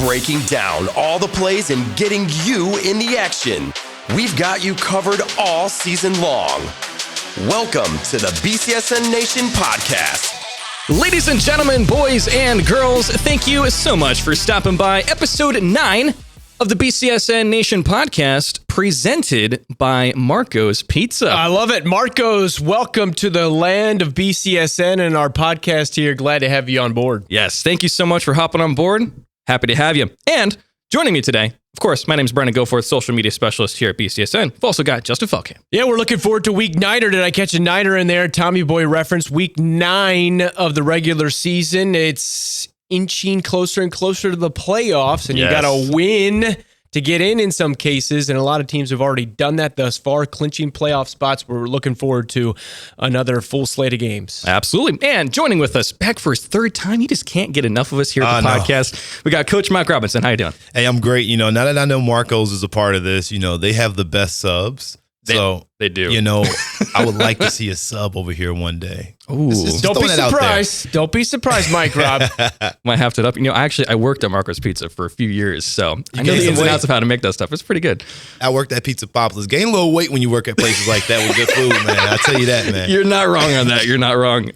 breaking down all the plays and getting you in the action. We've got you covered all season long. Welcome to the BCSN Nation Podcast. Ladies and gentlemen, boys and girls, thank you so much for stopping by episode 9 of the BCSN Nation Podcast, presented by Marco's Pizza. I love it. Marco's, welcome to the land of BCSN and our podcast here. Glad to have you on board. Yes, thank you so much for hopping on board. Happy to have you. And joining me today, of course, my name is Brendan Goforth, social media specialist here at BCSN. We've also got Justin Felkamp. Yeah, we're looking forward to week 9, or did I catch a niner in there? Tommy Boy reference, week 9 of the regular season. It's inching closer and closer to the playoffs, and you got to win to get in some cases, and a lot of teams have already done that thus far, clinching playoff spots. We're looking forward to another full slate of games. Absolutely. And joining with us, back for his third time, you just can't get enough of us here at the podcast. We got Coach Mike Robinson. How you doing? Hey, I'm great. Now that I know Marco's is a part of this, they have the best subs. They do. I would like to see a sub over here one day. Ooh. Don't be surprised. Don't be surprised, Mike Rob. Might have to up. I worked at Marco's Pizza for a few years, so I know the ins and outs of how to make that stuff. It's pretty good. I worked at Pizza Poplars. Gain a little weight when you work at places like that with good food, man. I'll tell you that, man. You're not wrong on that. You're not wrong.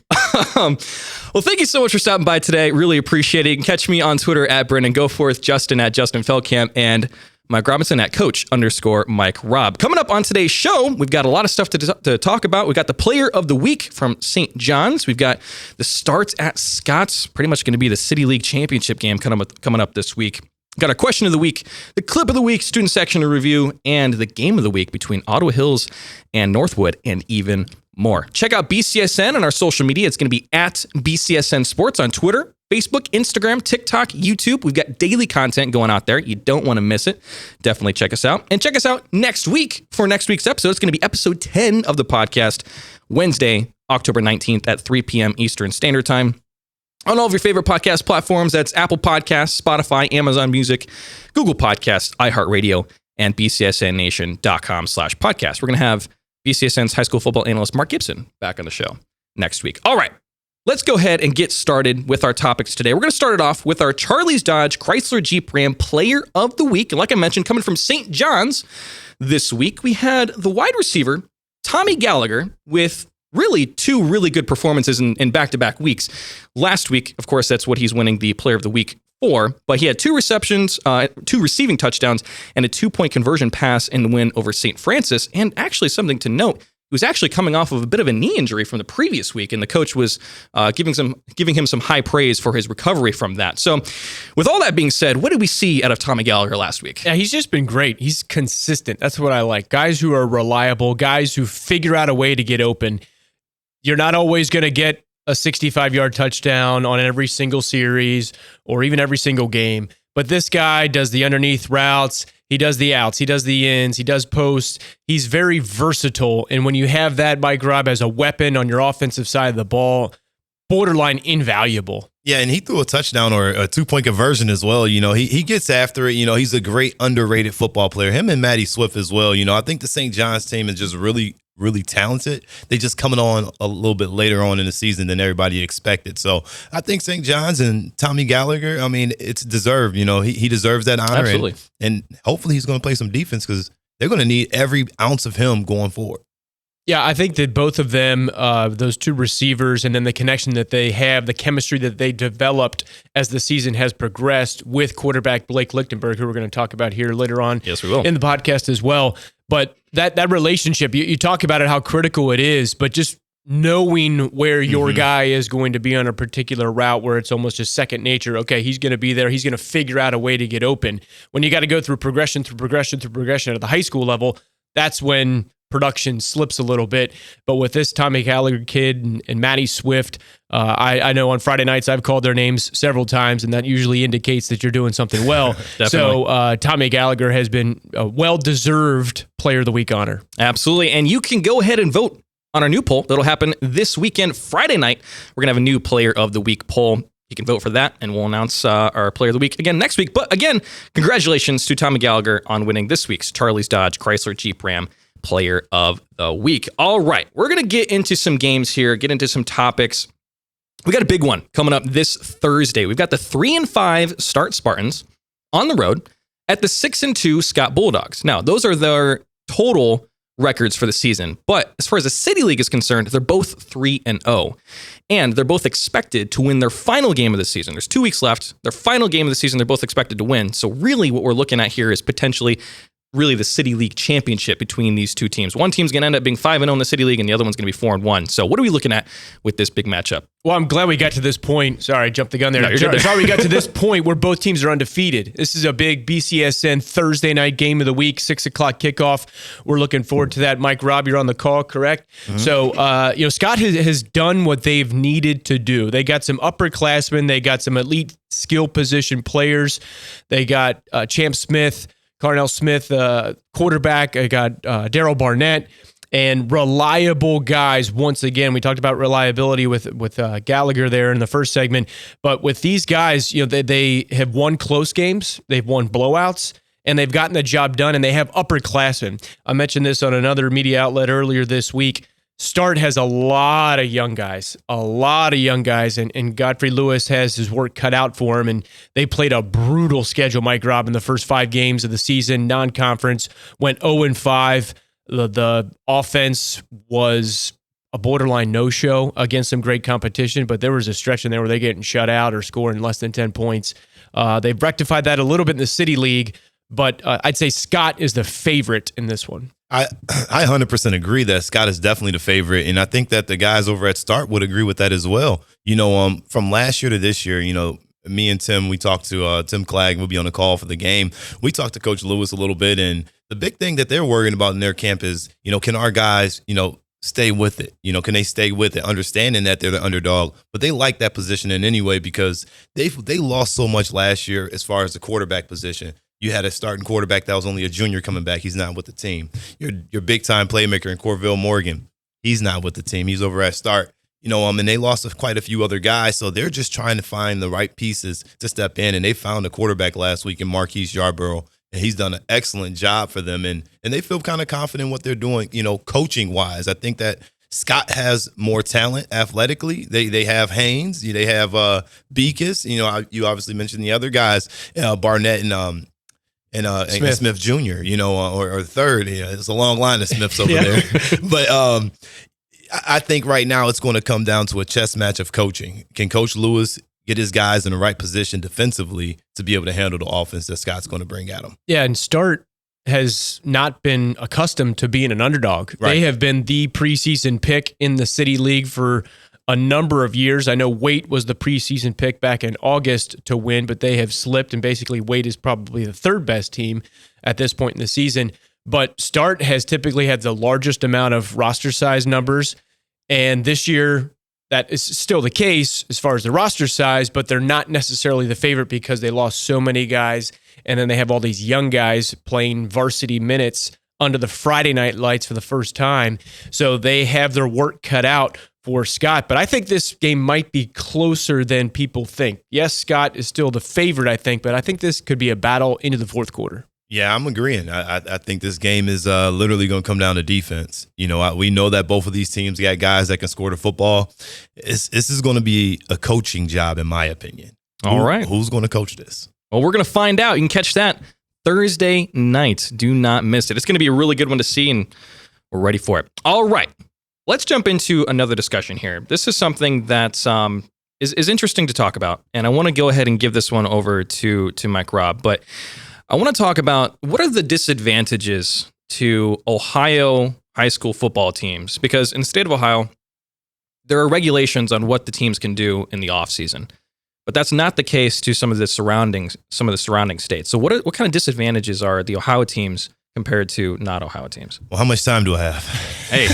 Well, thank you so much for stopping by today. Really appreciate it. You can catch me on Twitter at Brendan Goforth, Justin at Justin Felkamp, and Mike Robinson at Coach_Mike Rob. Coming up on today's show, we've got a lot of stuff to talk about. We've got the Player of the Week from St. John's. We've got the Starts at Scott's, pretty much going to be the City League Championship game coming up this week. We've got our Question of the Week, the Clip of the Week, Student Section Review, and the Game of the Week between Ottawa Hills and Northwood, and even more. Check out BCSN on our social media. It's going to be at BCSN Sports on Twitter, Facebook, Instagram, TikTok, YouTube. We've got daily content going out there. You don't want to miss it. Definitely check us out. And check us out next week for next week's episode. It's going to be episode 10 of the podcast, Wednesday, October 19th at 3 p.m. Eastern Standard Time. On all of your favorite podcast platforms, that's Apple Podcasts, Spotify, Amazon Music, Google Podcasts, iHeartRadio, and BCSNNation.com/podcast. We're going to have BCSN's high school football analyst, Mark Gibson, back on the show next week. All right. Let's go ahead and get started with our topics today. We're going to start it off with our Charlie's Dodge Chrysler Jeep Ram Player of the Week. And like I mentioned, coming from St. John's this week, we had the wide receiver, Tommy Gallagher, with really 2 really good performances in back-to-back weeks. Last week, of course, that's what he's winning the Player of the Week for, but he had 2 receptions, 2 receiving touchdowns, and a 2-point conversion pass in the win over St. Francis. And actually, something to note, he was actually coming off of a bit of a knee injury from the previous week, and the coach was giving him some high praise for his recovery from that. So with all that being said, what did we see out of Tommy Gallagher last week? Yeah, he's just been great. He's consistent. That's what I like. Guys who are reliable, guys who figure out a way to get open. You're not always going to get a 65-yard touchdown on every single series or even every single game, but this guy does the underneath routes. He does the outs. He does the ins. He does posts. He's very versatile. And when you have that, Mike Rob, as a weapon on your offensive side of the ball, borderline invaluable. Yeah, and he threw a touchdown or a 2-point conversion as well. He gets after it. He's a great underrated football player. Him and Matty Swift as well. I think the St. John's team is just really talented. They just coming on a little bit later on in the season than everybody expected. So I think St. John's and Tommy Gallagher, it's deserved. He deserves that honor. Absolutely. And hopefully he's going to play some defense because they're going to need every ounce of him going forward. Yeah, I think that both of them, those 2 receivers, and then the connection that they have, the chemistry that they developed as the season has progressed with quarterback Blake Lichtenberg, who we're going to talk about here later on yes, we will. In the podcast as well. But that relationship, you talk about it, how critical it is, but just knowing where your guy is going to be on a particular route where it's almost just second nature. Okay, he's going to be there. He's going to figure out a way to get open. When you got to go through progression at the high school level, that's when production slips a little bit. But with this Tommy Gallagher kid and Matty Swift, I know on Friday nights I've called their names several times, and that usually indicates that you're doing something well. So Tommy Gallagher has been a well-deserved Player of the Week honor. Absolutely. And you can go ahead and vote on our new poll that'll happen this weekend, Friday night. We're going to have a new Player of the Week poll. You can vote for that, and we'll announce our Player of the Week again next week. But again, congratulations to Tommy Gallagher on winning this week's Charlie's Dodge Chrysler Jeep Ram Player of the Week. All right, we're going to get into some games here, get into some topics. We got a big one coming up this Thursday. We've got the 3-5 Start Spartans on the road at the 6-2 Scott Bulldogs. Now, those are their total records for the season. But as far as the City League is concerned, they're both 3-0. And they're both expected to win their final game of the season. There's 2 weeks left. Their final game of the season, they're both expected to win. So really what we're looking at here is potentially really the City League championship between these two teams. One team's going to end up being 5-0 in the City League, and the other one's going to be 4-1. So what are we looking at with this big matchup? Well, I'm glad we got to this point. Sorry, I jumped the gun there. No, Sorry we got to this point where both teams are undefeated. This is a big BCSN Thursday night game of the week, 6 o'clock kickoff. We're looking forward to that. Mike, Rob, you're on the call, correct? Mm-hmm. So, Scott has done what they've needed to do. They got some upperclassmen. They got some elite skill position players. They got Champ Smith, Carnell Smith, quarterback. I got Daryl Barnett, and reliable guys. Once again, we talked about reliability with Gallagher there in the first segment, but with these guys, they have won close games, they've won blowouts, and they've gotten the job done, and they have upperclassmen. I mentioned this on another media outlet earlier this week. Start has a lot of young guys, and Godfrey Lewis has his work cut out for him, and they played a brutal schedule, Mike Robb, in the first 5 games of the season, non-conference, went 0-5. The offense was a borderline no-show against some great competition, but there was a stretch in there where they're getting shut out or scoring less than 10 points. They've rectified that a little bit in the City League, but I'd say Scott is the favorite in this one. I 100% agree that Scott is definitely the favorite, and I think that the guys over at Start would agree with that as well. From last year to this year, me and Tim, we talked to Tim Clagg, we'll be on the call for the game. We talked to Coach Lewis a little bit, and the big thing that they're worrying about in their camp is, can our guys, stay with it? Can they stay with it, understanding that they're the underdog? But they like that position in any way because they lost so much last year as far as the quarterback position. You had a starting quarterback that was only a junior coming back. He's not with the team. Your big-time playmaker in Corville Morgan, he's not with the team. He's over at Start. And they lost quite a few other guys, so they're just trying to find the right pieces to step in, and they found a quarterback last week in Marquise Yarborough, and he's done an excellent job for them, and they feel kind of confident in what they're doing, coaching-wise. I think that Scott has more talent athletically. They have Haynes. They have Beakus. You obviously mentioned the other guys, Barnett and Smith Jr., or third. It's a long line of Smiths over there. But I think right now it's going to come down to a chess match of coaching. Can Coach Lewis get his guys in the right position defensively to be able to handle the offense that Scott's going to bring at him? Yeah, and Start has not been accustomed to being an underdog. Right. They have been the preseason pick in the City League for a number of years. I know Waite was the preseason pick back in August to win, but they have slipped, and basically Waite is probably the third best team at this point in the season. But Start has typically had the largest amount of roster size numbers, and this year that is still the case as far as the roster size, but they're not necessarily the favorite because they lost so many guys, and then they have all these young guys playing varsity minutes under the Friday night lights for the first time. So they have their work cut out for Scott, but I think this game might be closer than people think. Yes, Scott is still the favorite, I think, but I think this could be a battle into the fourth quarter. Yeah, I'm agreeing. I think this game is literally going to come down to defense. We know that both of these teams got guys that can score the football. This is going to be a coaching job, in my opinion. All right. Who's going to coach this? Well, we're going to find out. You can catch that Thursday night. Do not miss it. It's going to be a really good one to see, and we're ready for it. All right. Let's jump into another discussion here. This is something that is interesting to talk about, and I want to go ahead and give this one over to Mike Robb. But I want to talk about what are the disadvantages to Ohio high school football teams, because in the state of Ohio, there are regulations on what the teams can do in the offseason. But that's not the case to some of the surrounding states. So what kind of disadvantages are the Ohio teams compared to not Ohio teams? Well, how much time do I have? Hey,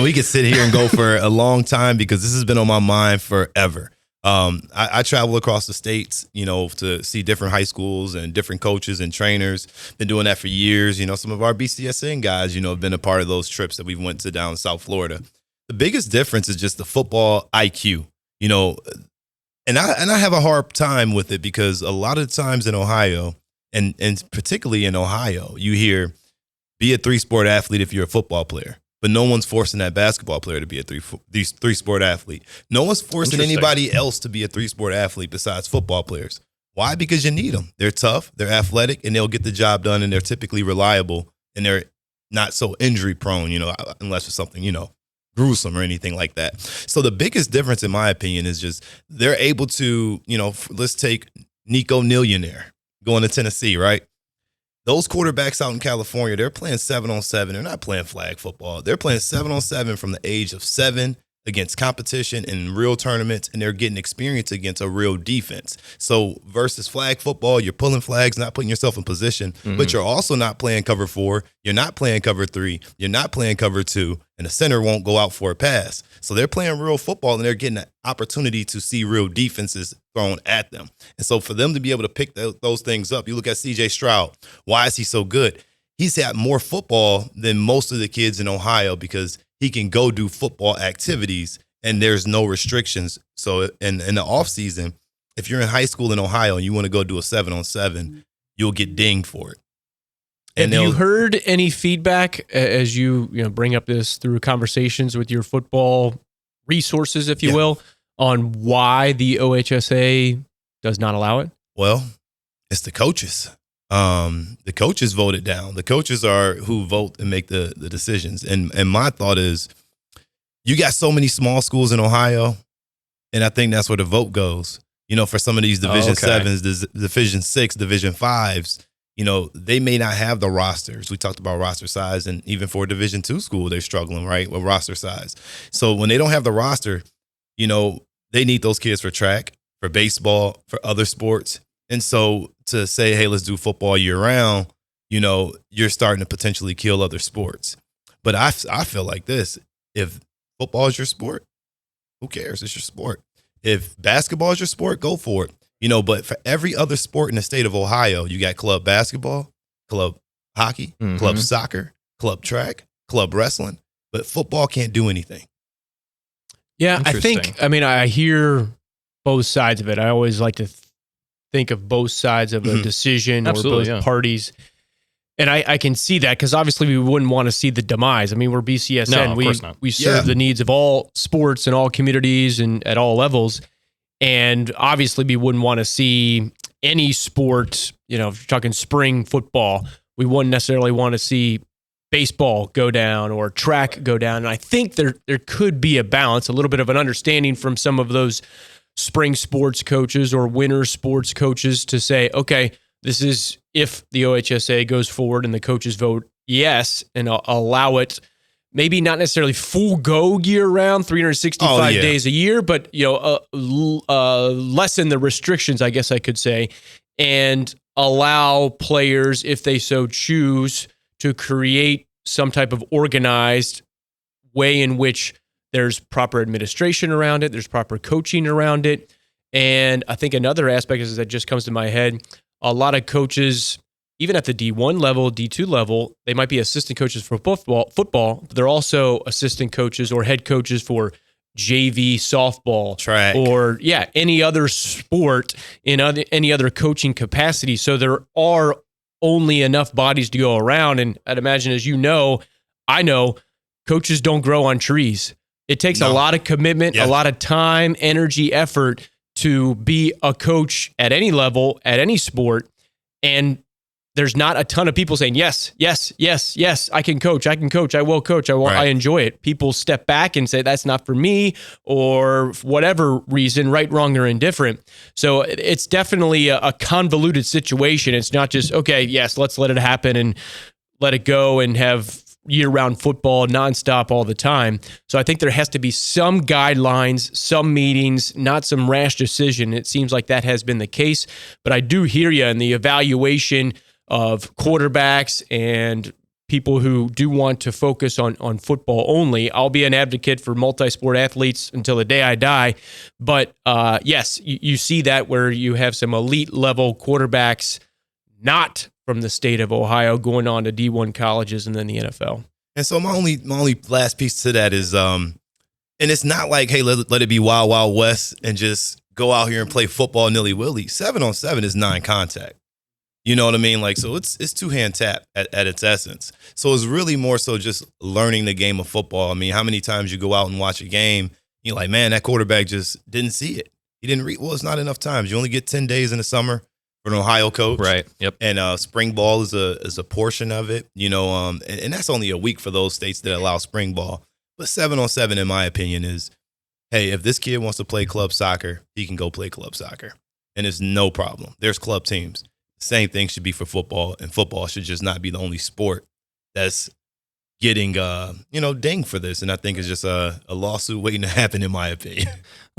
we could sit here and go for a long time because this has been on my mind forever. I travel across the states, to see different high schools and different coaches and trainers. Been doing that for years. Some of our BCSN guys, have been a part of those trips that we went to down in South Florida. The biggest difference is just the football IQ, and I have a hard time with it because a lot of times in Ohio, and particularly in Ohio, you hear be a 3-sport athlete if you're a football player. But no one's forcing that basketball player to be a three-sport athlete. No one's forcing anybody else to be a 3-sport athlete besides football players. Why? Because you need them. They're tough, they're athletic, and they'll get the job done, and they're typically reliable, and they're not so injury prone, unless it's something, gruesome or anything like that. So the biggest difference, in my opinion, is just they're able to, let's take Nico Millionaire going to Tennessee, right? Those quarterbacks out in California, they're playing 7-on-7. They're not playing flag football. They're playing 7-on-7 from the age of 7 against competition in real tournaments, and they're getting experience against a real defense. So versus flag football, you're pulling flags, not putting yourself in position, but you're also not playing cover 4. You're not playing cover 3. You're not playing cover 2, and the center won't go out for a pass. So they're playing real football, and they're getting an opportunity to see real defenses thrown at them. And so for them to be able to pick those things up, you look at C.J. Stroud. Why is he so good? He's had more football than most of the kids in Ohio because he can go do football activities and there's no restrictions. So in the offseason, if you're in high school in Ohio and you want to go do a 7-on-7, you'll get dinged for it. And have you heard any feedback as you bring up this through conversations with your football resources, if you will, on why the OHSA does not allow it? Well, it's the coaches. The coaches voted down. The coaches are who vote and make the decisions. And my thought is, you got so many small schools in Ohio, and I think that's where the vote goes. For some of these Division 7s, Division 6, Division 5s, they may not have the rosters. We talked about roster size, and even for a Division 2 school, they're struggling, right, with roster size. So when they don't have the roster, they need those kids for track, for baseball, for other sports. And so to say, hey, let's do football year round, you're starting to potentially kill other sports. But I feel like this. If football is your sport, who cares? It's your sport. If basketball is your sport, go for it. But for every other sport in the state of Ohio, you got club basketball, club hockey, club soccer, club track, club wrestling. But football can't do anything. Yeah, I hear both sides of it. I always like to think of both sides of a decision or both parties. And I can see that because obviously we wouldn't want to see the demise. I mean, we're BCSN. No, of course not. We serve the needs of all sports and all communities and at all levels. And obviously we wouldn't want to see any sport, if you're talking spring football, we wouldn't necessarily want to see baseball go down or track go down. And I think there could be a balance, a little bit of an understanding from some of those spring sports coaches or winter sports coaches to say, okay, this is if the OHSA goes forward and the coaches vote yes and allow it, maybe not necessarily full go year round, 365 days a year, but lessen the restrictions, I guess I could say, and allow players, if they so choose, to create some type of organized way in which there's proper administration around it, there's proper coaching around it. And I think another aspect is that just comes to my head, a lot of coaches, even at the D1 level, D2 level, they might be assistant coaches for football, but they're also assistant coaches or head coaches for JV softball, track, or any other sport in any other coaching capacity. So there are only enough bodies to go around. And I'd imagine, as I know, coaches don't grow on trees. It takes a lot of commitment, a lot of time, energy, effort to be a coach at any level, at any sport. And there's not a ton of people saying, yes, I can coach, I will coach, I enjoy it. People step back and say, that's not for me, or for whatever reason, right, wrong, or indifferent. So it's definitely a convoluted situation. It's not just, okay, yes, let's let it happen and let it go and have year-round football nonstop all the time. So I think there has to be some guidelines, some meetings, not some rash decision. It seems like that has been the case. But I do hear you in the evaluation of quarterbacks and people who do want to focus on football only. I'll be an advocate for multi-sport athletes until the day I die. But yes, you see that where you have some elite level quarterbacks not from the state of Ohio going on to D1 colleges and then the NFL. And so my only last piece to that is, and it's not like, hey, let it be wild, wild west and just go out here and play football nilly-willy. 7-on-7 is non-contact. You know what I mean? Like, so it's two-hand tap at its essence. So it's really more so just learning the game of football. I mean, how many times you go out and watch a game, you're like, man, that quarterback just didn't see it. He didn't read. Well, it's not enough times. You only get 10 days in the summer for an Ohio coach. Right. Yep. And spring ball is a portion of it, and that's only a week for those states that allow spring ball. But 7-on-7, in my opinion, is, hey, if this kid wants to play club soccer, he can go play club soccer. And it's no problem. There's club teams. Same thing should be for football, and football should just not be the only sport that's getting, dinged for this. And I think it's just a lawsuit waiting to happen, in my opinion.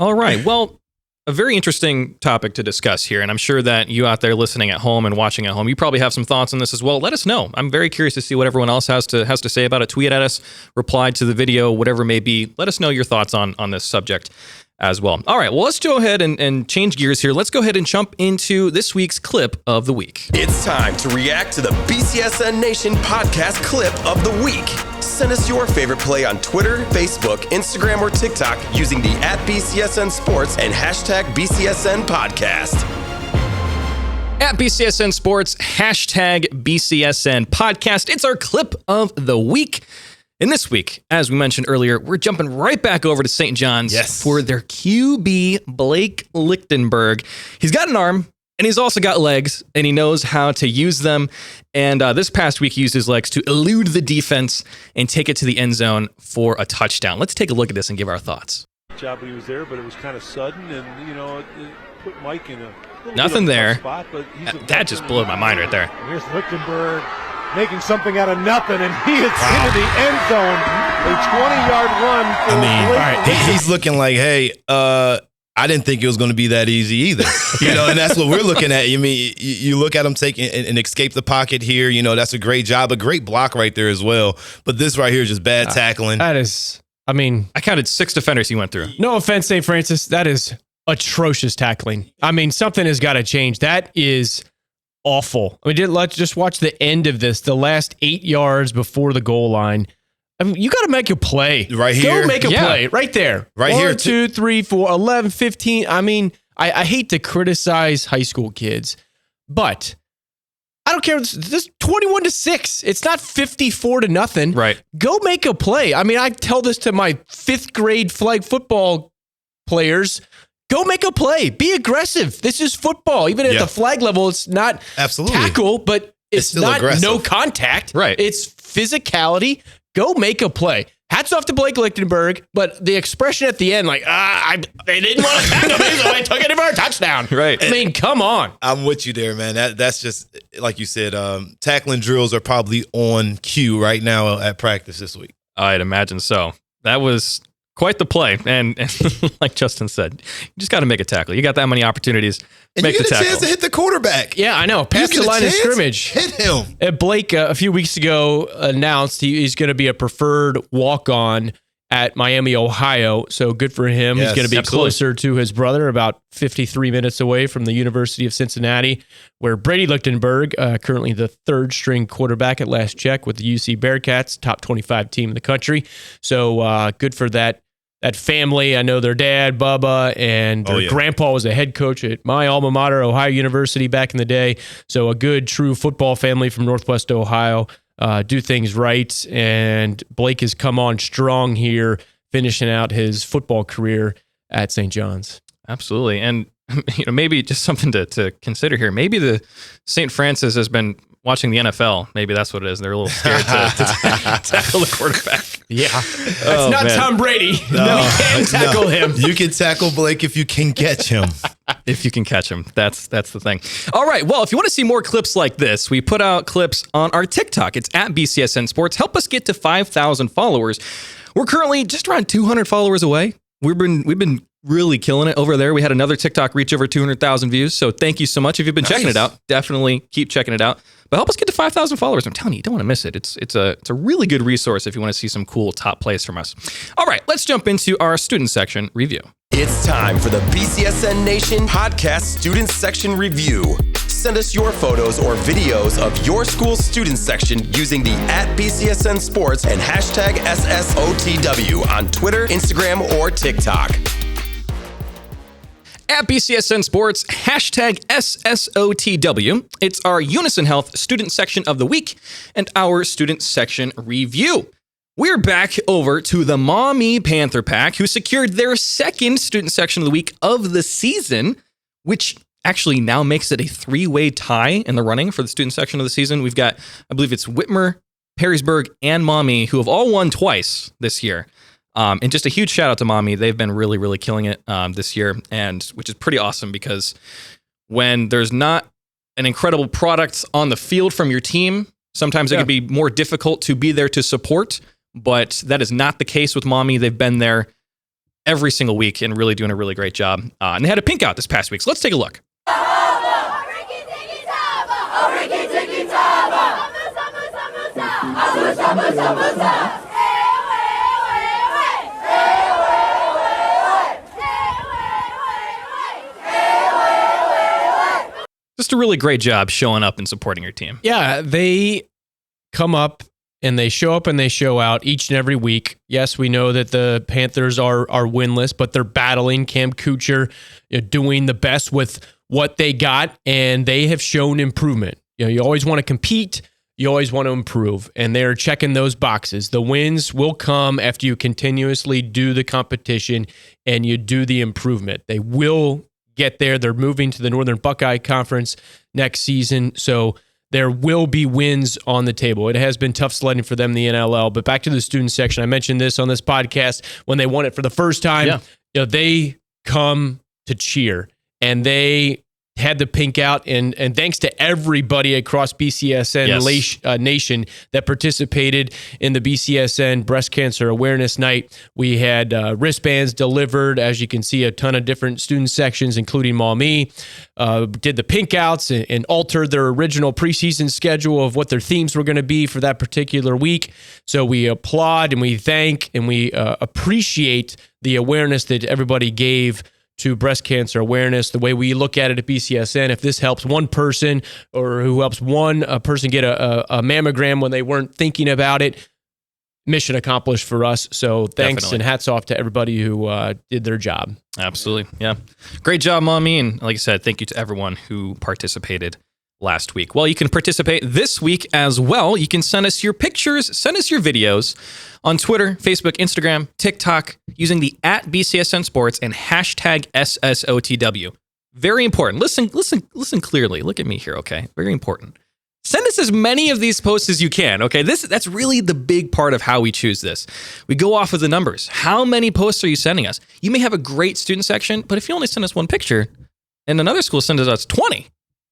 All right. Well, a very interesting topic to discuss here, and I'm sure that you out there listening at home and watching at home, you probably have some thoughts on this as well. Let us know. I'm very curious to see what everyone else has to say about it. Tweet at us, reply to the video, whatever it may be. Let us know your thoughts on this subject as well. All right, well, let's go ahead and change gears here. Let's go ahead and jump into this week's clip of the week. It's time to react to the BCSN Nation Podcast clip of the week. Send us your favorite play on Twitter, Facebook, Instagram, or TikTok using the @BCSN Sports and hashtag BCSN Podcast. At BCSN Sports, hashtag BCSN Podcast. It's our clip of the week. And this week, as we mentioned earlier, we're jumping right back over to St. John's for their QB, Blake Lichtenberg. He's got an arm, and he's also got legs, and he knows how to use them. And this past week, he used his legs to elude the defense and take it to the end zone for a touchdown. Let's take a look at this and give our thoughts. Job he was there, but it was kind of sudden, and it put Mike in a nothing there. Spot, but that just blew my mind right there. Here's Lichtenberg making something out of nothing, and he is into the end zone. A 20-yard run. All right, he's looking like, hey, I didn't think it was going to be that easy either. And that's what we're looking at. You look at him take and escape the pocket here. That's a great job, a great block right there as well. But this right here is just bad tackling. That is, I counted 6 defenders he went through. No offense, St. Francis, that is atrocious tackling. Something has got to change. That is awful. Let's just watch the end of this, the last 8 yards before the goal line. You got to make a play. Right here. Go make a play. Right there. Right 1, here. 2, 3, 4, 11, 15. I hate to criticize high school kids, but I don't care. This is 21-6. It's not 54-0. Right. Go make a play. I tell this to my 5th grade flag football players. Go make a play. Be aggressive. This is football. Even at the flag level, it's not tackle, but it's still not aggressive. No contact. Right. It's physicality. Go make a play. Hats off to Blake Lichtenberg, but the expression at the end, they didn't want to tackle me, so I took it for a touchdown. Right. Come on. I'm with you there, man. That's just, like you said, tackling drills are probably on cue right now at practice this week. I'd imagine so. That was quite the play. And like Justin said, you just got to make a tackle. You got that many opportunities. And make you the get a tackle. chance to hit the quarterback. Yeah, I know. Past the line of scrimmage. Hit him. Blake, a few weeks ago, announced he's going to be a preferred walk-on at Miami, Ohio. So good for him. Yes, he's going to be closer to his brother, about 53 minutes away from the University of Cincinnati, where Brady Lichtenberg, currently the 3rd-string quarterback at last check with the UC Bearcats, top 25 team in the country. So good for that family. I know their dad, Bubba, and their grandpa was a head coach at my alma mater, Ohio University, back in the day. So a good, true football family from Northwest Ohio. Do things right. And Blake has come on strong here, finishing out his football career at St. John's. Absolutely. And maybe just something to consider here. Maybe the St. Francis has been watching the NFL. Maybe that's what it is. They're a little scared to tackle the quarterback. Yeah. That's not Tom Brady. No, you can't tackle him. You can tackle Blake if you can catch him. If you can catch him. That's the thing. All right. Well, if you want to see more clips like this, we put out clips on our TikTok. It's at BCSN Sports. Help us get to 5,000 followers. We're currently just around 200 followers away. We've been really killing it over there. We had another TikTok reach over 200,000 views. So thank you so much. If you've been checking it out, definitely keep checking it out. But help us get to 5,000 followers. I'm telling you, you don't want to miss it. It's a really good resource if you want to see some cool top plays from us. All right, let's jump into our student section review. It's time for the BCSN Nation Podcast Student Section Review. Send us your photos or videos of your school's student section using the @BCSN Sports and hashtag SSOTW on Twitter, Instagram, or TikTok. At BCSN Sports, hashtag SSOTW. It's our Unison Health student section of the week and our student section review. We're back over to the Mommy Panther Pack, who secured their second student section of the week of the season, which actually now makes it a 3-way tie in the running for the student section of the season. We've got, I believe it's Whitmer, Perrysburg, and Mommy, who have all won twice this year. And just a huge shout out to Mommy. They've been really, really killing it this year, and which is pretty awesome because when there's not an incredible product on the field from your team, sometimes it can be more difficult to be there to support. But that is not the case with Mommy. They've been there every single week and really doing a really great job. And they had a pink out this past week. So let's take a look. Just a really great job showing up and supporting your team. Yeah, they come up and they show up and they show out each and every week. Yes, we know that the Panthers are winless, but they're battling. Cam Kuchar doing the best with what they got, and they have shown improvement. You always want to compete. You always want to improve, and they're checking those boxes. The wins will come after you continuously do the competition and you do the improvement. They will get there. They're moving to the Northern Buckeye Conference next season, so there will be wins on the table. It has been tough sledding for them in the NLL, but back to the student section. I mentioned this on this podcast when they won it for the first time. Yeah. They come to cheer, and they had the pink out, and thanks to everybody across BCSN Nation that participated in the BCSN Breast Cancer Awareness Night. We had wristbands delivered, as you can see, a ton of different student sections, including Mommy, did the pink outs and altered their original preseason schedule of what their themes were going to be for that particular week. So we applaud and we thank and we appreciate the awareness that everybody gave to breast cancer awareness, the way we look at it at BCSN. If this helps one person or who helps one person get a mammogram when they weren't thinking about it, mission accomplished for us. So thanks and hats off to everybody who did their job. Absolutely. Yeah. Great job, Mommy. And like I said, thank you to everyone who participated last week. Well, you can participate this week as well. You can send us your pictures, send us your videos on Twitter, Facebook, Instagram, TikTok, using the @BCSN Sports and hashtag SSOTW. Very important. Listen clearly. Look at me here, okay? Very important. Send us as many of these posts as you can, okay? That's really the big part of how we choose this. We go off of the numbers. How many posts are you sending us? You may have a great student section, but if you only send us one picture and another school sends us 20,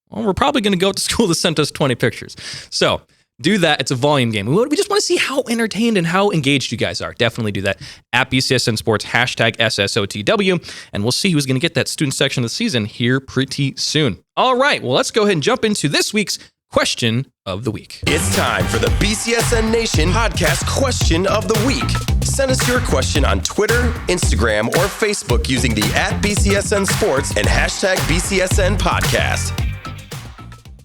well, we're probably going to go to school that sent us 20 pictures. So do that. It's a volume game. We just want to see how entertained and how engaged you guys are. Definitely do that at BCSN Sports, hashtag SSOTW, and we'll see who's going to get that student section of the season here pretty soon. All right, well, let's go ahead and jump into this week's question of the week. It's time for the BCSN Nation Podcast Question of the Week. Send us your question on Twitter, Instagram, or Facebook using the @BCSN Sports and hashtag BCSN Podcast.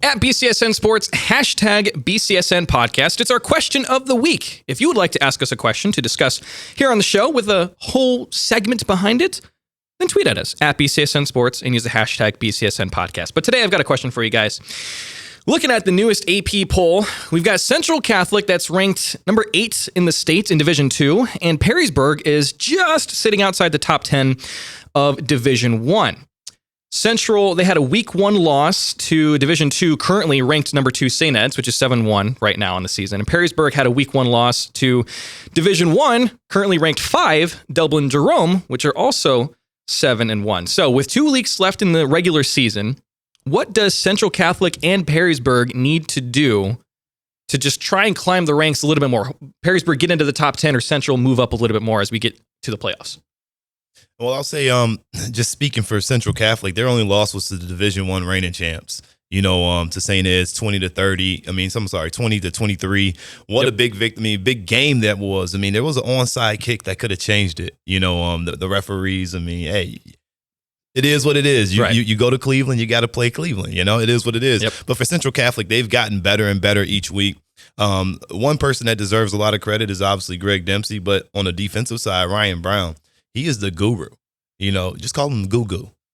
At BCSN Sports, hashtag BCSN Podcast. It's our question of the week. If you would like to ask us a question to discuss here on the show with a whole segment behind it, then tweet at us at BCSN Sports and use the hashtag BCSN Podcast. But today I've got a question for you guys. Looking at the newest AP poll, we've got Central Catholic that's ranked number 8 in the state in Division 2, and Perrysburg is just sitting outside the top 10 of Division 1. Central, they had a week 1 loss to Division 2, currently ranked number 2 St. Ed's, which is 7-1 right now in the season. And Perrysburg had a week 1 loss to Division 1, currently ranked 5, Dublin Jerome, which are also 7-1. So with 2 weeks left in the regular season, what does Central Catholic and Perrysburg need to do to just try and climb the ranks a little bit more? Perrysburg get into the top 10 or Central move up a little bit more as we get to the playoffs? Well, I'll say, just speaking for Central Catholic, their only loss was to the Division I reigning champs. To St. Ed's 20-30. 20-23. What a big victory, big game that was. There was an onside kick that could have changed it. The referees. Hey, it is what it is. You go to Cleveland, you got to play Cleveland. It is what it is. Yep. But for Central Catholic, they've gotten better and better each week. One person that deserves a lot of credit is obviously Greg Dempsey, but on the defensive side, Ryan Brown. He is the guru, just call him Goo,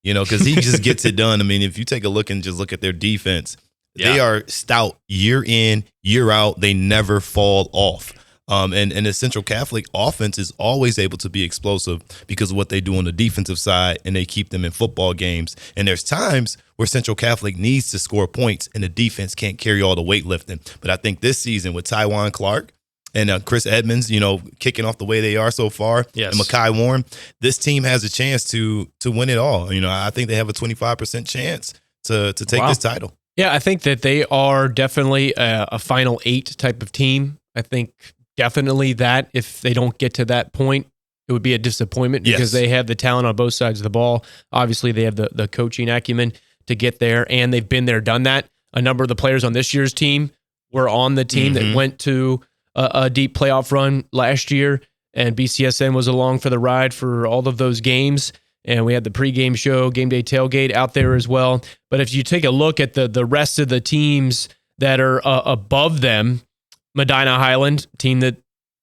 because he just gets it done. If you take a look and just look at their defense, they are stout year in, year out. They never fall off. And the Central Catholic offense is always able to be explosive because of what they do on the defensive side, and they keep them in football games. And there's times where Central Catholic needs to score points, and the defense can't carry all the weightlifting. But I think this season with Tywan Clark and Chris Edmonds, kicking off the way they are so far, yes, and Mekhi Warren, this team has a chance to win it all. I think they have a 25% chance to take this title. Yeah, I think that they are definitely a Final 8 type of team. I think definitely that if they don't get to that point, it would be a disappointment because they have the talent on both sides of the ball. Obviously, they have the coaching acumen to get there, and they've been there, done that. A number of the players on this year's team were on the team that went to a deep playoff run last year, and BCSN was along for the ride for all of those games. And we had the pregame show, game day tailgate out there as well. But if you take a look at the rest of the teams that are above them, Medina Highland, team that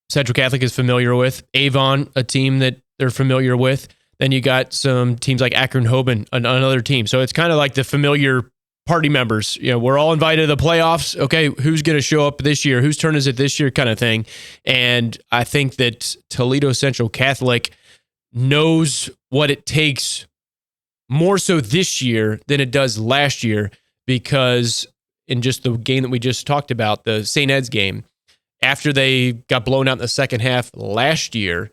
Central Catholic is familiar with. Avon, a team that they're familiar with. Then you got some teams like Akron-Hoban, another team. So it's kind of like the familiar party members. We're all invited to the playoffs. Okay, who's going to show up this year? Whose turn is it this year kind of thing? And I think that Toledo Central Catholic knows what it takes more so this year than it does last year, because in just the game that we just talked about, the St. Ed's game, after they got blown out in the second half last year,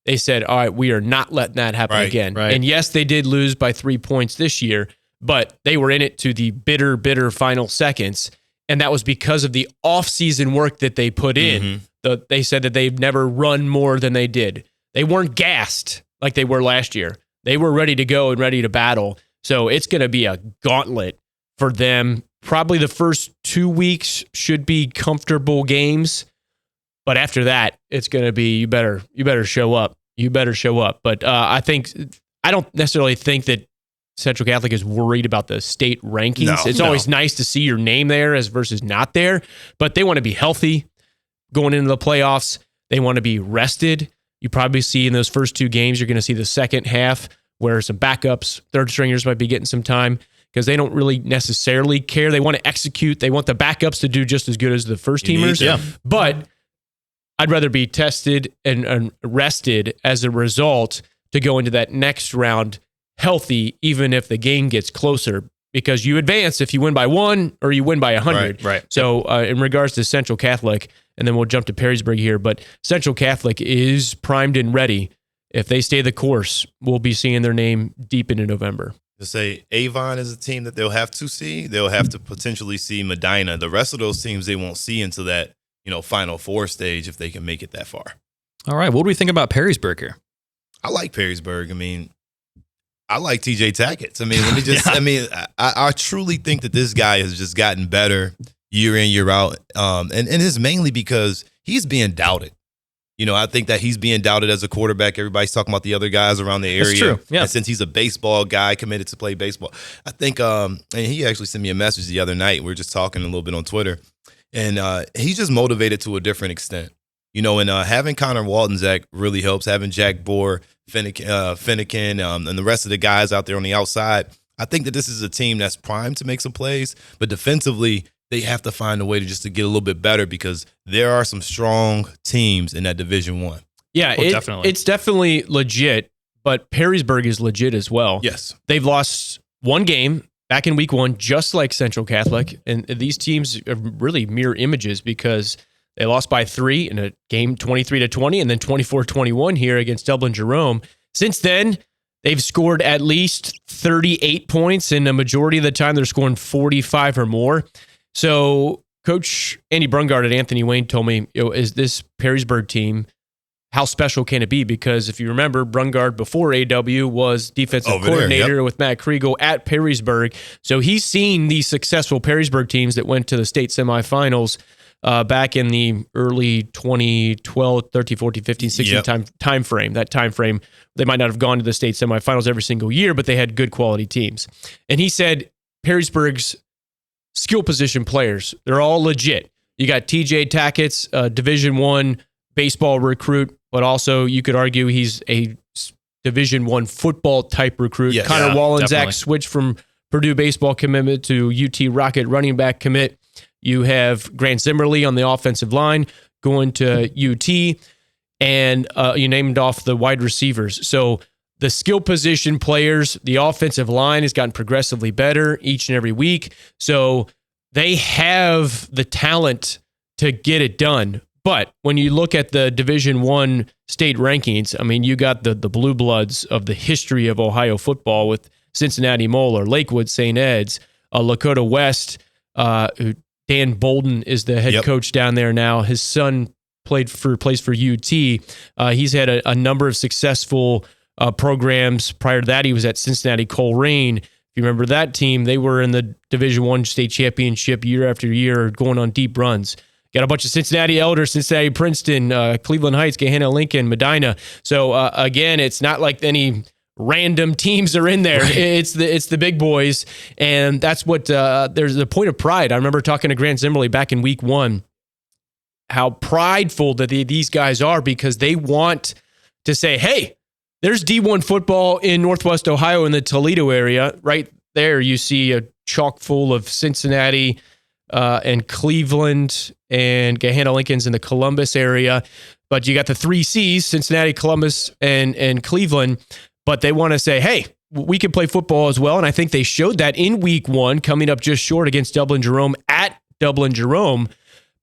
they said, all right, we are not letting that happen again. Right. And yes, they did lose by 3 points this year, but they were in it to the bitter final seconds. And that was because of the offseason work that they put in. They said that they've never run more than they did. They weren't gassed like they were last year. They were ready to go and ready to battle. So it's going to be a gauntlet for them. Probably the first 2 weeks should be comfortable games. But after that, it's going to be, you better show up. You better show up. But I don't necessarily think that Central Catholic is worried about the state rankings. It's always nice to see your name there as versus not there. But they want to be healthy going into the playoffs. They want to be rested. You probably see in those first 2 games, you're going to see the second half where some backups, third stringers might be getting some time because they don't really necessarily care. They want to execute. They want the backups to do just as good as the first teamers. But I'd rather be tested and rested as a result to go into that next round healthy, even if the game gets closer, because you advance if you win by 1 or you win by 100. Right. So in regards to Central Catholic, and then we'll jump to Perrysburg here, but Central Catholic is primed and ready. If they stay the course, we'll be seeing their name deep into November. To say Avon is a team that they'll have to see. They'll have to potentially see Medina. The rest of those teams they won't see until that Final Four stage if they can make it that far. All right. What do we think about Perrysburg here? I like Perrysburg. I like TJ Tackett. Let me just, I truly think that this guy has just gotten better year in, year out. And it's mainly because he's being doubted. I think that he's being doubted as a quarterback. Everybody's talking about the other guys around the area. That's true. Yeah. And since he's a baseball guy, committed to play baseball, I think, and he actually sent me a message the other night. We were just talking a little bit on Twitter. And he's just motivated to a different extent. And having Connor Waltonzak really helps. Having Jack Bohr, Finnegan, and the rest of the guys out there on the outside. I think that this is a team that's primed to make some plays, but defensively, they have to find a way to get a little bit better because there are some strong teams in that Division I. Yeah, definitely. It's definitely legit, but Perrysburg is legit as well. Yes. They've lost 1 game back in week 1, just like Central Catholic. And these teams are really mirror images because they lost by 3 in a game 23-20 and then 24-21 here against Dublin Jerome. Since then, they've scored at least 38 points, and a majority of the time they're scoring 45 or more. So Coach Andy Brungard at Anthony Wayne told me, is this Perrysburg team, how special can it be? Because if you remember, Brungard before AW was defensive coordinator with Matt Kriegel at Perrysburg. So he's seen these successful Perrysburg teams that went to the state semifinals back in the early 2012, 13, 14, 15, 16 time frame. That time frame, they might not have gone to the state semifinals every single year, but they had good quality teams. And he said Perrysburg's skill position players, they're all legit. You got TJ Tackett's Division I baseball recruit, but also you could argue he's a Division I football type recruit. Yes, Connor Wallensack definitely. switched from Purdue baseball commitment to UT Rocket running back commit. You have Grant Zimmerly on the offensive line. going to UT, and you named off the wide receivers. So the skill position players, the offensive line has gotten progressively better each and every week. So they have the talent to get it done. But when you look at the Division I state rankings, I mean, you got the blue bloods of the history of Ohio football with Cincinnati Moeller, Lakewood St. Ed's, Lakota West. Dan Bolden is the head coach down there now. His son plays for UT. He's had a number of successful programs. Prior to that, he was at Cincinnati Coleraine. If you remember that team, they were in the Division I state championship year after year, going on deep runs. Got a bunch of Cincinnati Elders, Cincinnati Princeton, Cleveland Heights, Gahanna Lincoln, Medina. So again, it's not like any random teams are in there. Right. It's the big boys, and that's what there's a point of pride. I remember talking to Grant Zimmerly back in week 1, how prideful that these guys are, because they want to say, hey, there's D1 football in Northwest Ohio in the Toledo area. Right there, you see a chock full of Cincinnati and Cleveland and Gahanna Lincoln's in the Columbus area. But you got the 3 C's, Cincinnati, Columbus, and Cleveland. But they want to say, hey, we can play football as well. And I think they showed that in week 1, coming up just short against Dublin Jerome at Dublin Jerome.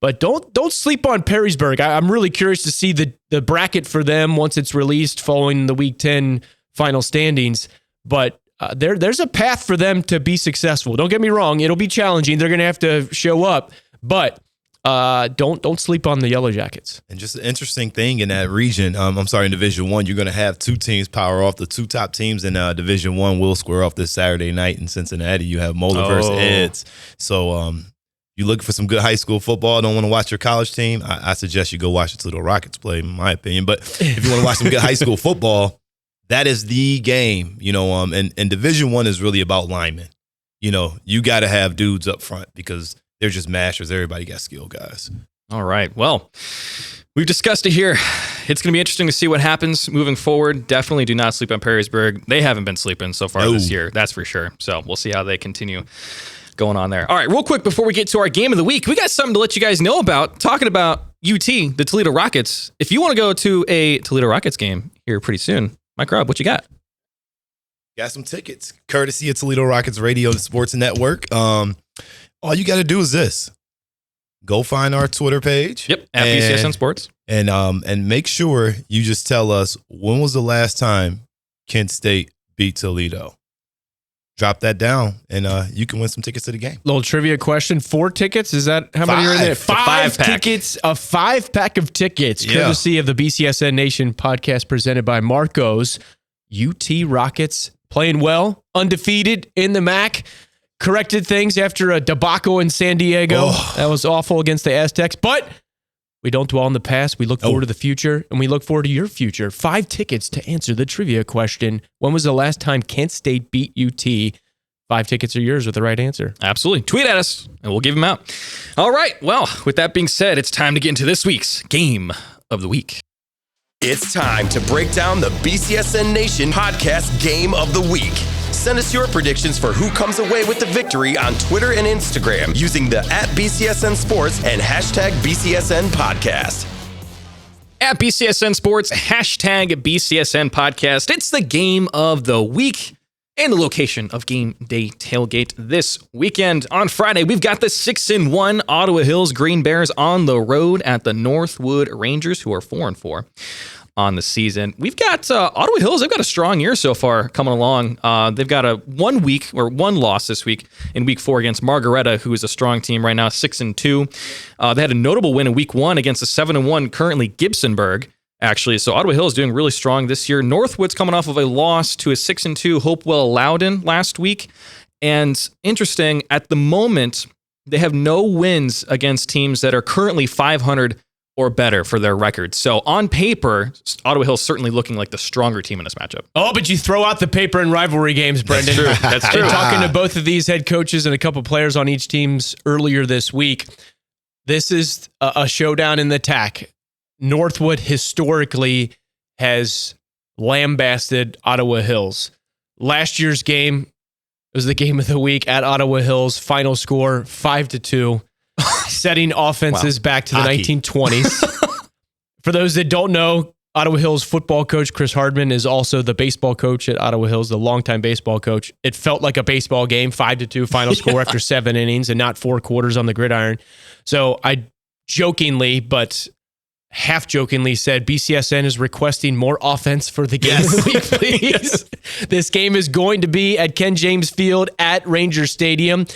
But don't sleep on Perrysburg. I'm really curious to see the bracket for them once it's released following the Week 10 final standings. But there's a path for them to be successful. Don't get me wrong. It'll be challenging. They're going to have to show up. But don't sleep on the Yellow Jackets. And just an interesting thing in that region, in Division I, you're going to have 2 teams power off. The 2 top teams in Division I will square off this Saturday night in Cincinnati. You have Moeller versus Eds. So you looking for some good high school football, don't want to watch your college team, I suggest you go watch the Toledo Rockets play, in my opinion. But if you want to watch some good high school football, that is the game, and Division I is really about linemen. You got to have dudes up front because they're just mashers. Everybody got skill guys. All right. Well, we've discussed it here. It's going to be interesting to see what happens moving forward. Definitely do not sleep on Perrysburg. They haven't been sleeping so far this year. That's for sure. So we'll see how they continue going on there. All right, real quick before we get to our game of the week, we got something to let you guys know about. Talking about UT, the Toledo Rockets. If you want to go to a Toledo Rockets game here pretty soon, Mike Robb, what you got? Got some tickets, courtesy of Toledo Rockets Radio and Sports Network. All you got to do is this. Go find our Twitter page. Yep, at BCSN Sports. And make sure you just tell us, when was the last time Kent State beat Toledo? Drop that down, and you can win some tickets to the game. Little trivia question: 4 tickets? Is that how many are in there? 5 tickets. A 5-pack of tickets, courtesy of the BCSN Nation podcast, presented by Marco's. UT Rockets playing well, undefeated in the MAC. Corrected things after a debacle in San Diego. That was awful against the Aztecs, but we don't dwell on the past. We look forward to the future, and we look forward to your future. 5 tickets to answer the trivia question. When was the last time Kent State beat UT? 5 tickets are yours with the right answer. Absolutely. Tweet at us, and we'll give them out. All right. Well, with that being said, it's time to get into this week's Game of the Week. It's time to break down the BCSN Nation Podcast Game of the Week. Send us your predictions for who comes away with the victory on Twitter and Instagram using the @BCSN Sports and #BCSN Podcast. At BCSN Sports, #BCSN Podcast. It's the Game of the Week and the location of Game Day Tailgate this weekend. On Friday, we've got the 6-1 Ottawa Hills Green Bears on the road at the Northwood Rangers, who are 4-4 on the season. We've got Ottawa Hills. They've got a strong year so far coming along. They've got a 1 loss this week in week 4 against Margaretta, who is a strong team right now, 6-2. They had a notable win in week 1 against the 7-1 currently Gibsonburg, actually. So Ottawa Hills doing really strong this year. Northwood's coming off of a loss to a 6-2 Hopewell Loudon last week. And interesting, at the moment, they have no wins against teams that are currently 500 or better for their record. So on paper, Ottawa Hills certainly looking like the stronger team in this matchup. Oh, but you throw out the paper in rivalry games, Brendan. That's true. That's true. And talking to both of these head coaches and a couple players on each team's earlier this week, this is a showdown in the TAC. Northwood historically has lambasted Ottawa Hills. Last year's game was the game of the week at Ottawa Hills. Final score 5-2. setting offenses back to the Hockey. 1920s. For those that don't know, Ottawa Hills football coach Chris Hardman is also the baseball coach at Ottawa Hills, the longtime baseball coach. It felt like a baseball game, 5-2 final score after 7 innings and not 4 quarters on the gridiron. So I jokingly, but half jokingly said BCSN is requesting more offense for the game of the week, please. This game is going to be at Ken James Field at Ranger Stadium.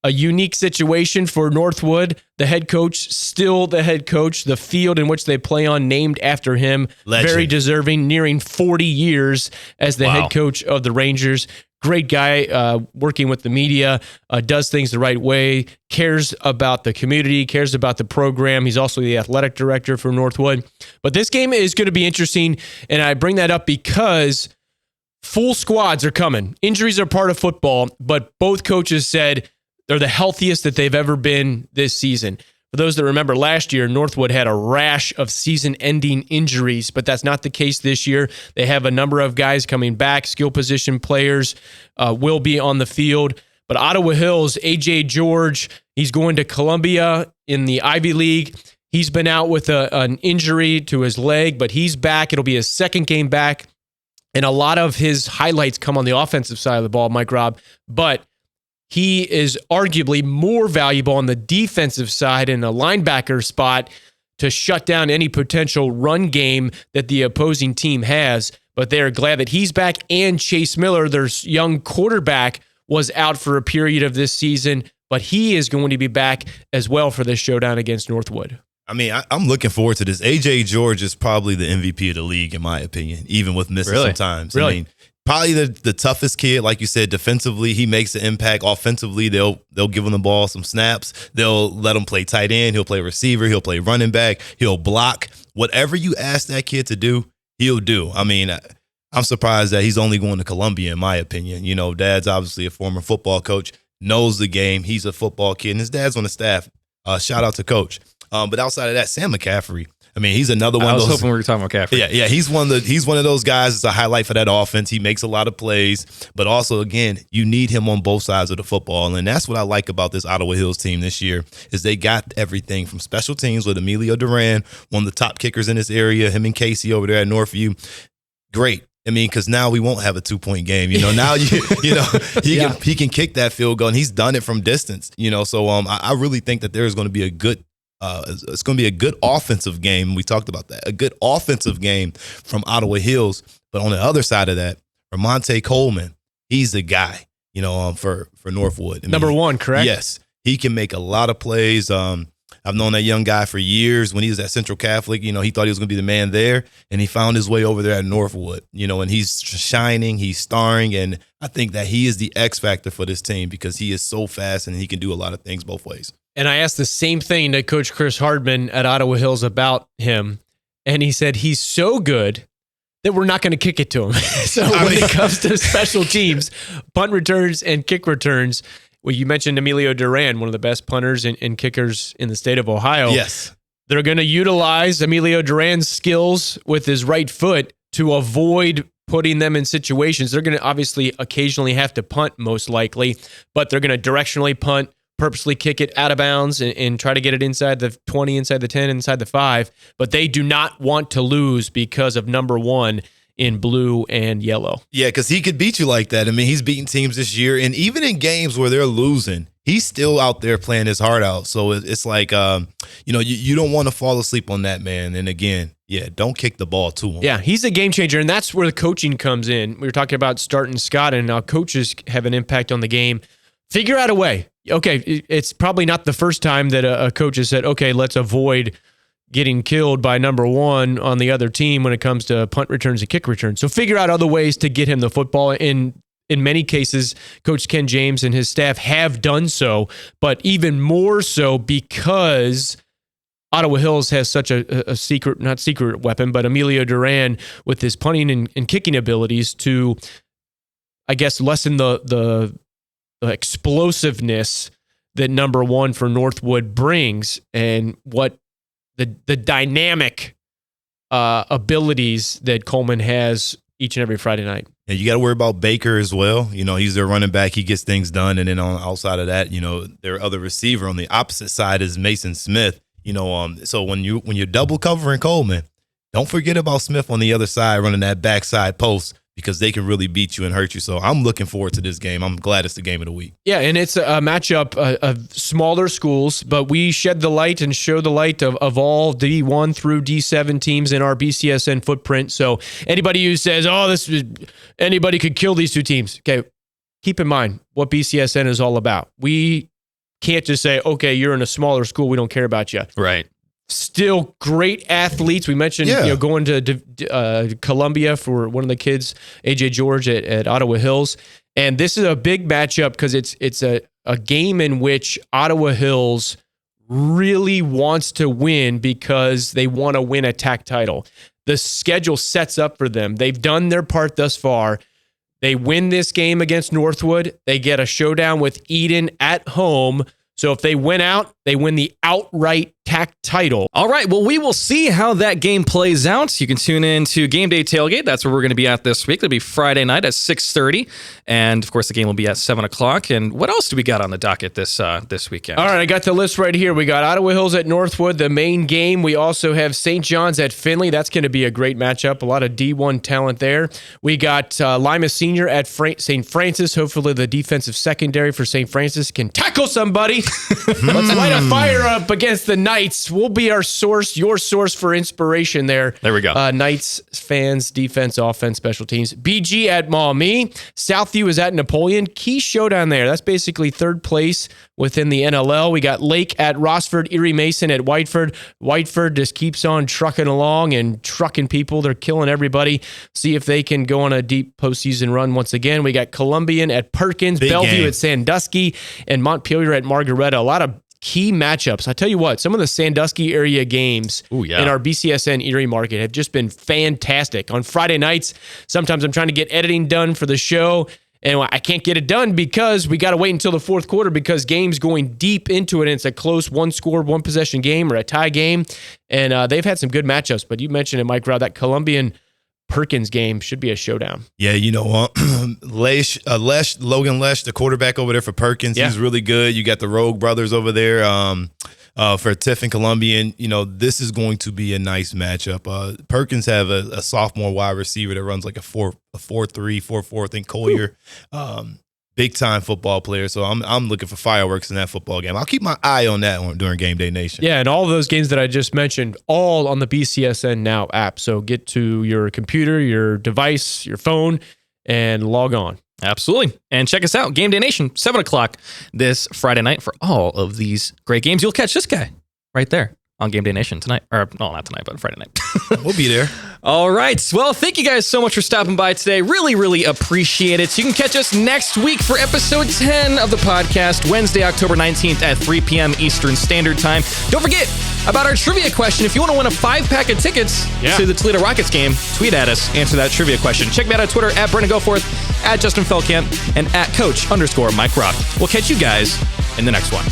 A unique situation for Northwood. The head coach, still the head coach. The field in which they play on, named after him. Legend. Very deserving, nearing 40 years as the head coach of the Rangers. Great guy, working with the media, does things the right way, cares about the community, cares about the program. He's also the athletic director for Northwood. But this game is going to be interesting, and I bring that up because full squads are coming. Injuries are part of football, but both coaches said they're the healthiest that they've ever been this season. For those that remember last year, Northwood had a rash of season-ending injuries, but that's not the case this year. They have a number of guys coming back. Skill position players will be on the field. But Ottawa Hills, A.J. George, he's going to Columbia in the Ivy League. He's been out with an injury to his leg, but he's back. It'll be his second game back. And a lot of his highlights come on the offensive side of the ball, Mike Robb. But he is arguably more valuable on the defensive side in a linebacker spot to shut down any potential run game that the opposing team has. But they're glad that he's back. And Chase Miller, their young quarterback, was out for a period of this season, but he is going to be back as well for this showdown against Northwood. I mean, I'm looking forward to this. A.J. George is probably the MVP of the league, in my opinion, even with missing some times. Really? I mean, probably the toughest kid, like you said. Defensively, he makes an impact. Offensively, they'll give him the ball some snaps. They'll let him play tight end. He'll play receiver. He'll play running back. He'll block. Whatever you ask that kid to do, he'll do. I mean, I'm surprised that he's only going to Columbia, in my opinion. You know, Dad's obviously a former football coach, knows the game. He's a football kid, and his dad's on the staff. Shout out to Coach. But outside of that, Sam McCaffrey. I mean, he's another one of those. I was hoping we were talking about McCaffrey. Yeah, he's one of those guys that's a highlight for that offense. He makes a lot of plays, but also, again, you need him on both sides of the football, and that's what I like about this Ottawa Hills team this year is they got everything from special teams with Emilio Duran, one of the top kickers in this area, him and Casey over there at Northview. Great. I mean, because now we won't have a 2-point game. You know, now he can kick that field goal, and he's done it from distance. You know, so I really think that there's going to be a good. It's going to be a good offensive game. We talked about that. A good offensive game from Ottawa Hills. But on the other side of that, Ramonte Coleman, he's the guy, you know, for Northwood. I mean, Number one, correct? Yes. He can make a lot of plays. I've known that young guy for years. When he was at Central Catholic, you know, he thought he was going to be the man there, and he found his way over there at Northwood, you know, and he's shining, he's starring, and I think that he is the X factor for this team because he is so fast and he can do a lot of things both ways. And I asked the same thing to Coach Chris Hardman at Ottawa Hills about him, and he said he's so good that we're not going to kick it to him. So when it comes to special teams, punt returns and kick returns, well, you mentioned Emilio Duran, one of the best punters and kickers in the state of Ohio. Yes. They're going to utilize Emilio Duran's skills with his right foot to avoid putting them in situations. They're going to obviously occasionally have to punt, most likely, but they're going to directionally punt, purposely kick it out of bounds and try to get it inside the 20, inside the 10, inside the 5. But they do not want to lose because of number one in blue and yellow. Yeah, because he could beat you like that. I mean, he's beaten teams this year, and even in games where they're losing, he's still out there playing his heart out. So it's like, you know, you don't want to fall asleep on that man. And again, yeah, don't kick the ball to him. Yeah, he's a game changer, and that's where the coaching comes in. We were talking about starting Scott, and now coaches have an impact on the game. Figure out a way. Okay, it's probably not the first time that a coach has said, okay, let's avoid getting killed by number one on the other team when it comes to punt returns and kick returns. So figure out other ways to get him the football. In many cases, Coach Ken James and his staff have done so, but even more so because Ottawa Hills has such a secret, not secret weapon, but Emilio Duran with his punting and kicking abilities to, I guess, lessen the explosiveness that number one for Northwood brings and what the dynamic abilities that Coleman has each and every Friday night. And you got to worry about Baker as well. You know, he's their running back. He gets things done. And then on outside of that, you know, their other receiver on the opposite side is Mason Smith. You know, so when you're double covering Coleman, don't forget about Smith on the other side running that backside post, because they can really beat you and hurt you. So I'm looking forward to this game. I'm glad it's the game of the week. Yeah, and it's a matchup of smaller schools, but we shed the light and show the light of all D1 through D7 teams in our BCSN footprint. So anybody who says, anybody could kill these two teams, okay, keep in mind what BCSN is all about. We can't just say, okay, you're in a smaller school, we don't care about you. Right. Still great athletes. We mentioned going to Columbia for one of the kids, AJ George at Ottawa Hills. And this is a big matchup because it's a game in which Ottawa Hills really wants to win because they want to win a TAC title. The schedule sets up for them. They've done their part thus far. They win this game against Northwood. They get a showdown with Eden at home. So if they win out, they win the outright TAC title. All right, well, we will see how that game plays out. You can tune in to Game Day Tailgate. That's where we're going to be at this week. It'll be Friday night at 6:30. And, of course, the game will be at 7 o'clock. And what else do we got on the docket this weekend? All right, I got the list right here. We got Ottawa Hills at Northwood, the main game. We also have St. John's at Findlay. That's going to be a great matchup. A lot of D1 talent there. We got Lima Senior at St. Francis. Hopefully the defensive secondary for St. Francis can tackle somebody. Let's light a fire up against the Knights. We'll be your source for inspiration there. There we go. Knights fans, defense, offense, special teams. BG at Maumee. Southview is at Napoleon. Key showdown there. That's basically third place within the NLL. We got Lake at Rossford, Erie Mason at Whiteford. Whiteford just keeps on trucking along and trucking people. They're killing everybody. See if they can go on a deep postseason run once again. We got Columbian at Perkins, Big Bellevue game at Sandusky, and Montpelier at Margaretta. A lot of key matchups. I tell you what, some of the Sandusky area games in our BCSN Erie market have just been fantastic. On Friday nights, sometimes I'm trying to get editing done for the show, and I can't get it done because we got to wait until the fourth quarter because games going deep into it, and it's a close one-score, one-possession game or a tie game, and they've had some good matchups. But you mentioned it, Mike Rao, that Columbian Perkins game should be a showdown. Yeah, you know, Logan Lesh, the quarterback over there for Perkins, he's really good. You got the Rogue brothers over there for Tiff and Columbian. You know, this is going to be a nice matchup. Perkins have a sophomore wide receiver that runs like a 4.3, 4.4. I think Collier. Big time football player, so I'm looking for fireworks in that football game. I'll keep my eye on that one during Game Day Nation. Yeah, and all of those games that I just mentioned, all on the BCSN Now app. So get to your computer, your device, your phone, and log on. Absolutely. And check us out, Game Day Nation, 7 o'clock this Friday night for all of these great games. You'll catch this guy right there on Game Day Nation tonight. Or, no, not tonight, but Friday night. We'll be there. All right. Well, thank you guys so much for stopping by today. Really, really appreciate it. So you can catch us next week for episode 10 of the podcast, Wednesday, October 19th at 3 p.m. Eastern Standard Time. Don't forget about our trivia question. If you want to win a 5-pack of tickets to the Toledo Rockets game, tweet at us, answer that trivia question. Check me out on Twitter at Brendan Goforth, at Justin Feldkamp, and at Coach_Mike Rock. We'll catch you guys in the next one.